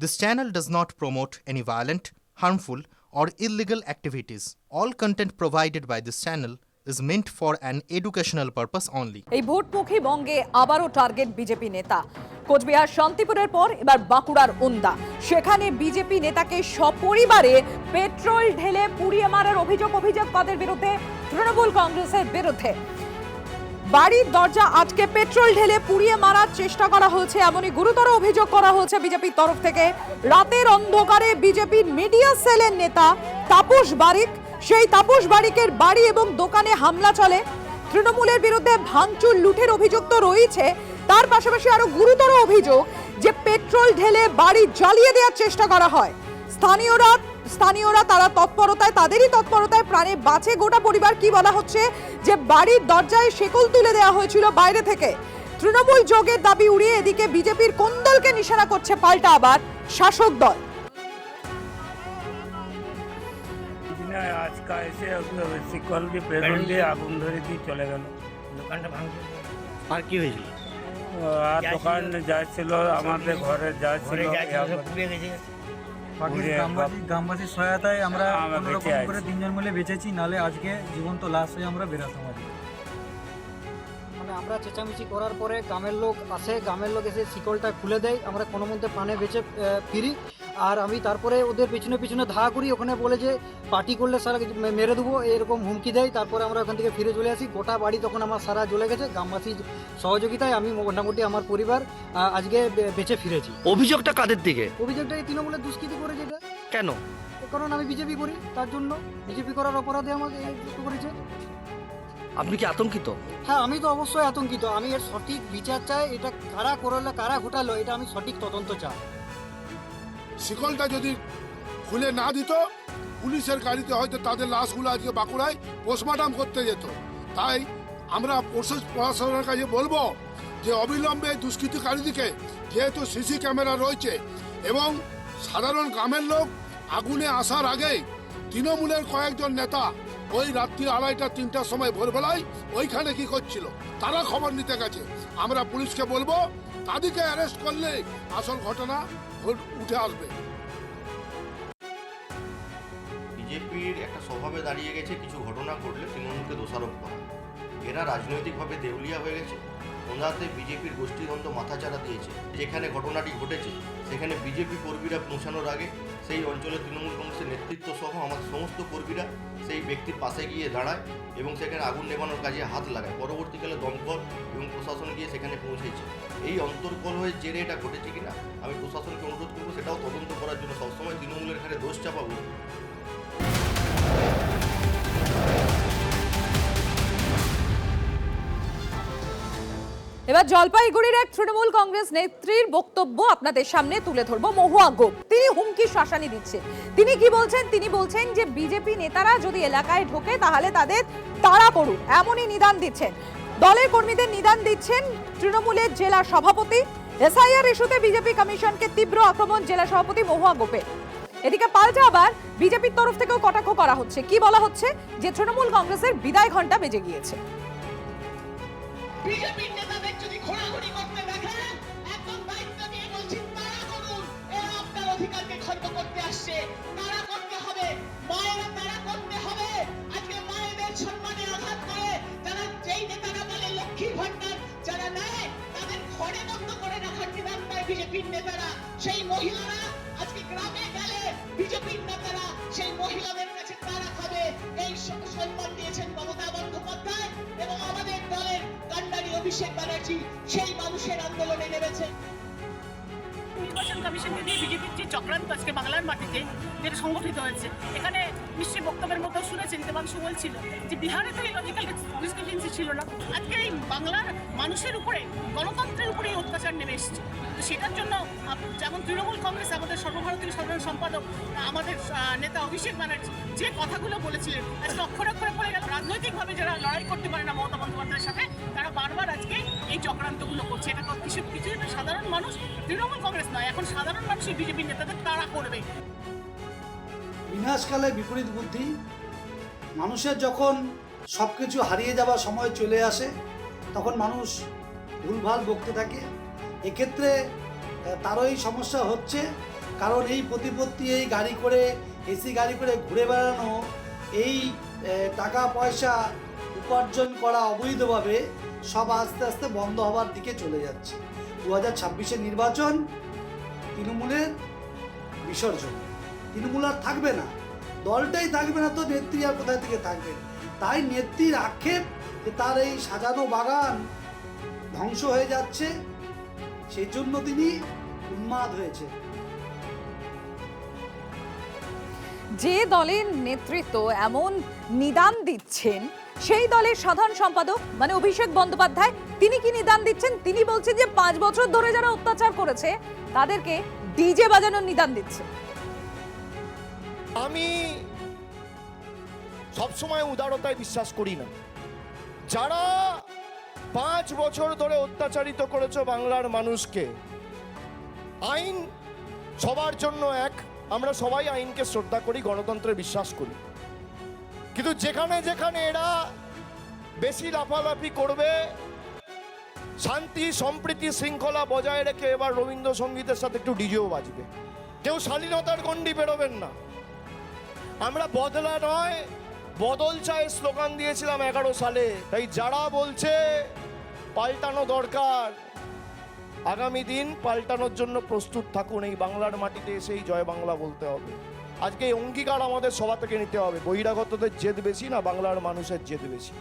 This channel does not promote any violent, harmful, or illegal activities. All content provided by this channel is meant for an educational purpose only. এই ভোটমুখী বঙ্গে আবারও target BJP নেতা। কোচবিহার শান্তিপুরের পর এবার বাঁকুড়ার ওন্দা। সেখানে বিজেপি নেতাকে সপরিবারে পেট্রোল ঢেলে পুড়িয়ে মারার অভিযোগ কাদের বিরুদ্ধে? তৃণমূল কংগ্রেসের বিরুদ্ধে। বাড়ির দরজা আটকে পেট্রোল ঢেলে পুড়িয়ে মারার চেষ্টা করা হয়েছে, এমনই গুরুতর অভিযোগ করা হয়েছে বিজেপির তরফ থেকে। রাতের অন্ধকারে বিজেপির মিডিয়া সেলের নেতা তাপস বারিক, সেই তাপস বারিকের বাড়ি এবং দোকানে হামলা চলে। তৃণমূলের বিরুদ্ধে ভাঙচুর লুঠের অভিযোগ তো রয়েছে, তার পাশাপাশি আরো গুরুতর অভিযোগ যে পেট্রোল ঢেলে বাড়ি জ্বালিয়ে দেওয়ার চেষ্টা করা হয়। স্থানীয়রা তারা তৎপরতায়, তাদেরই তৎপরতায় প্রাণে বাঁচে গোটা পরিবার। কি বলা হচ্ছে যে বাড়ির দরজায় শেকল তুলে দেওয়া হয়েছিল বাইরে থেকে। তৃণমূল যোগের দাবি উড়িয়ে এদিকে বিজেপির কোন দলকে নিশানা করছে পাল্টা আবার শাসক দল। আজকে এসে শিকল দিয়ে পেট্রোল দিয়ে আগুন ধরে দিয়ে চলে গেল। দোকানটা ভাঙছে। আর কি হয়েছিল? আর দোকান যাচ্ছিল, আমাদের ঘরে যাচ্ছিল, গ্রামবাসীর সহায়তায় আমরা কোনোরকম করে 3 জন মিলে বেঁচেছি, নালে আজকে জীবন্ত লাশ হয়ে আমরা বেরাতাম। মানে আমরা চেঁচামেচি করার পরে গ্রামের লোক আসে, গ্রামের লোক এসে শিকলটা খুলে দেয়, আমরা কোনো মধ্যে প্রাণে বেঁচে ফিরি। আর আমি তারপরে ওদের পিছনে ধাওয়া করি, ওখানে বলে যে পার্টি করলে সারা মেরে দেবো, এরকম হুমকি দেয়। তারপরে আমরা ওখান থেকে ফিরে চলে আসি। গোটা বাড়ি তখন আমার সারা জ্বলে গেছে। গ্রামবাসীর সহযোগিতায় আমি মোটামুটি আমার পরিবার আজকে বেঁচে ফিরেছি। অভিযোগটা কাদের দিকে? অভিযোগটা এই তৃণমূলের দুষ্কৃতি করে যেটা। কেন? কারণ আমি বিজেপি করি, তার জন্য বিজেপি করার অপরাধে আমাকে করেছে। আপনি কি আতঙ্কিত? হ্যাঁ, আমি তো অবশ্যই আতঙ্কিত। আমি এর সঠিক বিচার চাই। এটা কারা করলো, কারা ঘটালো, এটা আমি সঠিক তদন্ত চাই। শিকলটা যদি খুলে না দিত, পুলিশের গাড়িতে হয়তো তাদের লাশগুলো আজকে বাঁকুড়ায় পোস্টমর্টম করতে যেত। তাই আমরা প্রশাসনের কাছে বলবো যে অবিলম্বে দুষ্কৃতিকারীদিকে, যেহেতু সিসি ক্যামেরা রয়েছে এবং সাধারণ গ্রামের লোক আগুনে আসার আগেই তৃণমূলের কয়েকজন নেতা ওই রাত্রি 2:30-3টার সময় ভোরবেলায় ওইখানে কি করছিল তারা খবর নিতে গেছে। আমরা পুলিশকে বলবো তাদেরকে অ্যারেস্ট করলে আসল ঘটনা উঠে আসবে। বিজেপির একটা স্বভাবে দাঁড়িয়ে গেছে কিছু ঘটনা ঘটলে তৃণমূলকে দোষারোপ করা। এরা রাজনৈতিকভাবে দেউলিয়া হয়ে গেছে। ওনাতে বিজেপির গোষ্ঠীদ্বন্দ্ব মাথাচাড়া দিয়েছে। যেখানে ঘটনাটি ঘটেছে সেখানে বিজেপি কর্মীরা পৌঁছানোর আগে সেই অঞ্চলের তৃণমূল কংগ্রেসের নেতৃত্ব সহ আমাদের সমস্ত কর্মীরা সেই ব্যক্তির পাশে গিয়ে দাঁড়ায় এবং সেখানে আগুন নেভানোর কাজে হাত লাগায়। পরবর্তীকালে দমকল এবং প্রশাসন গিয়ে সেখানে পৌঁছেছে। এই অন্তর্কলহের জেরে এটা ঘটেছে কিনা আমি প্রশাসনকে অনুরোধ করবো সেটাও তদন্ত করার জন্য। সবসময় তৃণমূলের এখানে দোষ চাপাবো। এবার জলপাইগুড়ির এক তৃণমূল কংগ্রেস নেত্রীর বক্তব্য আপনাদের সামনে তুলে ধরবো। মহুয়া গোপ, তিনি হুমকি শাসানি দিচ্ছেন। তিনি কি বলছেন? তিনি বলছেন যে বিজেপি নেতারা যদি এলাকায় ঢোকে তাহলে তাদের তাড়া করুন, এমনই নিদান দিচ্ছেন। দলের কর্মীদের নিদান দিচ্ছেন তৃণমূলের জেলা সভাপতি। এসআইআর ইস্যুতে বিজেপি কমিশনকে তীব্র আক্রমণ জেলা সভাপতি মহুয়া গোপের। এদিকে পাল্টা আবার বিজেপির তরফ থেকেও কটাক্ষ করা হচ্ছে। কি বলা হচ্ছে? যে তৃণমূল কংগ্রেসের বিদায় ঘণ্টা বেজে গিয়েছে। বিজেপির নেতাদের যদি ঘোরাঘুরি করতে দেখেন, একদম দায়িত্ব নিয়ে বলছি তারা করুন। এরা আপনার অধিকারকে খর্ব করতে আসছে, তারা করতে হবে। মায়েরা তারা করতে হবে। আজকে মায়েদের সম্মানে আঘাত করে যারা, যেই নেতারা বলে লক্ষ্মীর ভান্ডার যারা নেয় তাদের ঘরে বন্ধ করে রাখার নিদান পায় বিজেপির নেতারা। সেই মহিলারা আজকে গ্রামে গেলে বিজেপির নেতারা সেই মহিলাদের কাছে তারা খাবে। এই সম্মান দিয়েছেন মমতা বন্দ্যোপাধ্যায় এবং আমাদের দলের কান্ডারি অভিষেক ব্যানার্জি সেই মানুষের আন্দোলনে নেমেছে। নির্বাচন কমিশনকে দিয়ে বিজেপির যে চক্রান্ত আজকে বাংলার মাটিতে যেটা সংগঠিত হয়েছে, এখানে নিশ্চয়ই বক্তব্যের মতো শুনেছেন দেবাংশু বলছিল যে বিহারে তো এই লজিক্যাল ডিসক্রিপেন্সি ছিল না। আজকে এই বাংলার মানুষের উপরে, গণতন্ত্রের উপরেই অত্যাচার নেমে এসেছে। তো সেটার জন্য যেমন তৃণমূল কংগ্রেস, আমাদের সর্বভারতীয় সাধারণ সম্পাদক আমাদের নেতা অভিষেক ব্যানার্জি যে কথাগুলো বলেছিলেন আজকে অক্ষরে অক্ষরে পড়ে গেল। রাজনৈতিকভাবে যারা লড়াই করতে পারে না মমতা বন্দ্যোপাধ্যায়ের সাথে, তারা বারবার আজকে এই চক্রান্তগুলো করছে। এটা কিছু সাধারণ মানুষ, তৃণমূল কংগ্রেস নয়, এখন সাধারণ মানুষই বিজেপির নেতাদের তাড়া করবে। বিনাশকালে বিপরীত বুদ্ধি। মানুষের যখন সবকিছু হারিয়ে যাবার সময় চলে আসে তখন মানুষ ভুলভাল বকতে থাকে। এক্ষেত্রে তারই সমস্যা হচ্ছে কারণ এই প্রতিপত্তি, এই গাড়ি করে, এসি গাড়ি করে ঘুরে বেড়ানো, এই টাকা পয়সা উপার্জন করা অবৈধভাবে সব আস্তে আস্তে বন্ধ হওয়ার দিকে চলে যাচ্ছে। 2026-এর নির্বাচন তৃণমূলের বিসর্জন, তৃণমূল আর থাকবে না, দলটাই থাকবে না, তো নেত্রী আর কোথায় থেকে থাকবে? তাই নেত্রীর আক্ষেপ যে তার এই সাজানো বাগান ধ্বংস হয়ে যাচ্ছে, সেই জন্য তিনি উন্মাদ হয়েছে। যে দলের নেতৃত্ব এমন নিদান দিচ্ছেন, সেই দলের সাধারণ সম্পাদক মানে অভিষেক বন্দ্যোপাধ্যায়, তিনি কি নিদান দিচ্ছেন? তিনি বলছেন যে 5 বছর ধরে যারা অত্যাচার করেছে তাদেরকে ডিজে বাজানোর নিদান দিচ্ছে। আমি সবসময় উদারতায় বিশ্বাস করি না। যারা 5 বছর ধরে অত্যাচারিত করেছে বাংলার মানুষকে, আইন সবার জন্য এক, আমরা সবাই আইনকে শ্রদ্ধা করি, গণতন্ত্রে বিশ্বাস করি, কিন্তু যেখানে যেখানে এরা বেশি লাফালাফি করবে, শান্তি সম্প্রীতি শৃঙ্খলা বজায় রেখে এবার রবীন্দ্রসঙ্গীতের সাথে একটু ডিজেও বাজবে, কেউ শালীনতার গণ্ডি বেরোবেন না। আমরা বদলা নয় বদল চাই স্লোগান দিয়েছিলাম 11 সালে। তাই যারা বলছে পাল্টানো দরকার, আগামী দিন পাল্টানোর জন্য প্রস্তুত থাকুন। এই বাংলার মাটিতে এসেই জয় বাংলা বলতে হবে। আজকে এই অঙ্গীকার আমাদের সভা থেকে নিতে হবে। বহিরাগতদের জেদ বেশি না, বাংলার মানুষের জেদ বেশি।